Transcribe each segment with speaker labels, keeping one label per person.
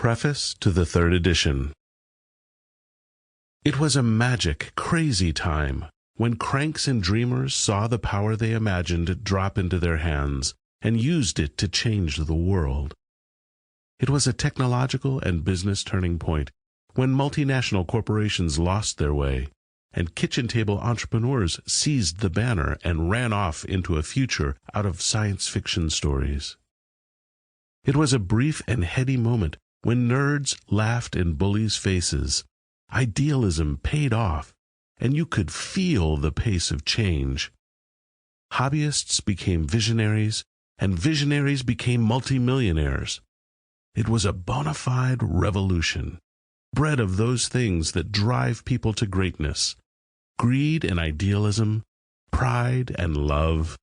Speaker 1: Preface to the third edition. It was a magic, crazy time when cranks and dreamers saw the power they imagined drop into their hands and used it to change the world. It was a technological and business turning point when multinational corporations lost their way and kitchen table entrepreneurs seized the banner and ran off into a future out of science fiction stories. It was a brief and heady moment when nerds laughed in bullies' faces, idealism paid off, and you could feel the pace of change. Hobbyists became visionaries, and visionaries became multimillionaires. It was a bona fide revolution, bred of those things that drive people to greatness: greed and idealism, pride and love,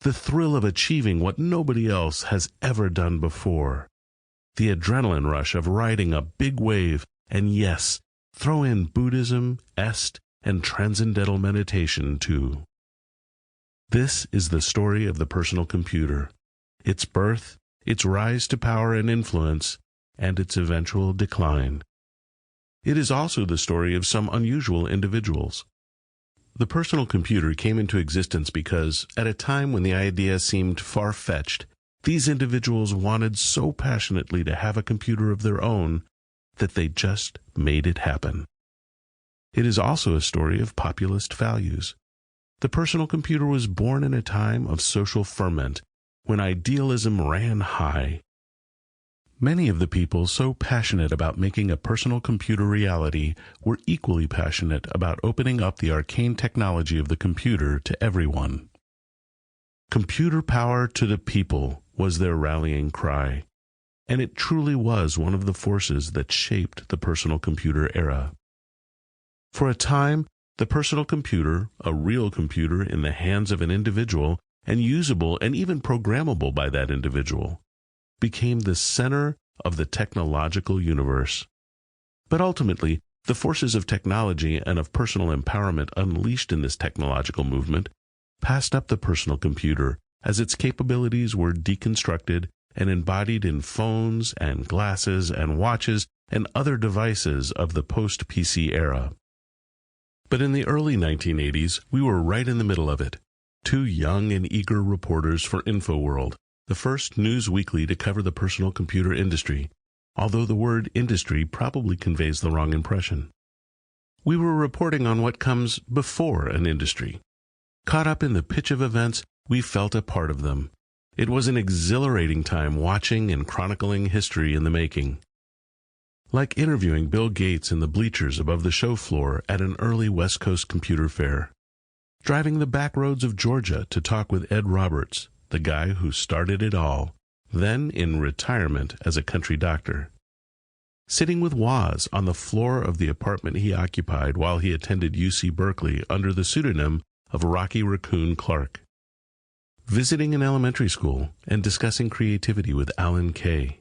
Speaker 1: the thrill of achieving what nobody else has ever done before, the adrenaline rush of riding a big wave, and yes, throw in Buddhism, est, and transcendental meditation too. This is the story of the personal computer, its birth, its rise to power and influence, and its eventual decline. It is also the story of some unusual individuals. The personal computer came into existence because, at a time when the idea seemed far-fetched, these individuals wanted so passionately to have a computer of their own that they just made it happen. It is also a story of populist values. The personal computer was born in a time of social ferment, when idealism ran high. Many of the people so passionate about making a personal computer reality were equally passionate about opening up the arcane technology of the computer to everyone. Computer power to the people was their rallying cry, and it truly was one of the forces that shaped the personal computer era. For a time, the personal computer, a real computer in the hands of an individual and usable and even programmable by that individual, became the center of the technological universe. But ultimately, the forces of technology and of personal empowerment unleashed in this technological movement passed up the personal computer as its capabilities were deconstructed and embodied in phones and glasses and watches and other devices of the post-PC era. But in the early 1980s, we were right in the middle of it. Two young and eager reporters for InfoWorld, the first news weekly to cover the personal computer industry, although the word industry probably conveys the wrong impression. We were reporting on what comes before an industry. Caught up in the pitch of events, we felt a part of them. It was an exhilarating time watching and chronicling history in the making. Like interviewing Bill Gates in the bleachers above the show floor at an early West Coast computer fair. Driving the back roads of Georgia to talk with Ed Roberts, the guy who started it all, then in retirement as a country doctor. Sitting with Woz on the floor of the apartment he occupied while he attended UC Berkeley under the pseudonym of Rocky Raccoon Clark. Visiting an elementary school and discussing creativity with Alan Kay.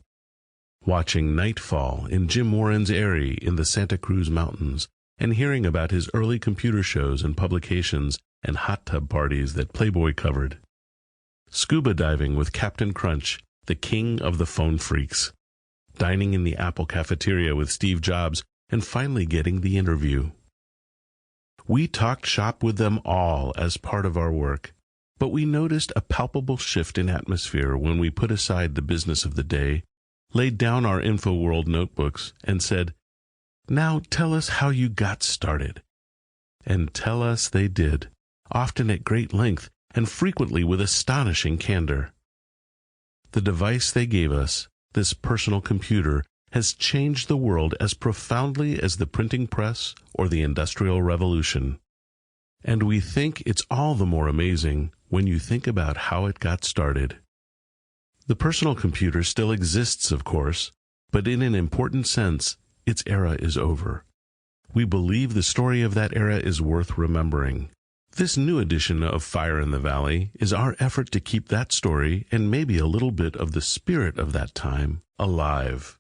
Speaker 1: Watching nightfall in Jim Warren's Eyrie in the Santa Cruz Mountains and hearing about his early computer shows and publications and hot tub parties that Playboy covered. Scuba diving with Captain Crunch, the king of the phone freaks. Dining in the Apple cafeteria with Steve Jobs and finally getting the interview. We talked shop with them all as part of our work, but we noticed a palpable shift in atmosphere when we put aside the business of the day, laid down our InfoWorld notebooks, and said, "Now tell us how you got started." And tell us they did, often at great length and frequently with astonishing candor. The device they gave us, this personal computer, has changed the world as profoundly as the printing press or the Industrial Revolution. And we think it's all the more amazing when you think about how it got started. The personal computer still exists, of course, but in an important sense, its era is over. We believe the story of that era is worth remembering. This new edition of Fire in the Valley is our effort to keep that story and maybe a little bit of the spirit of that time alive.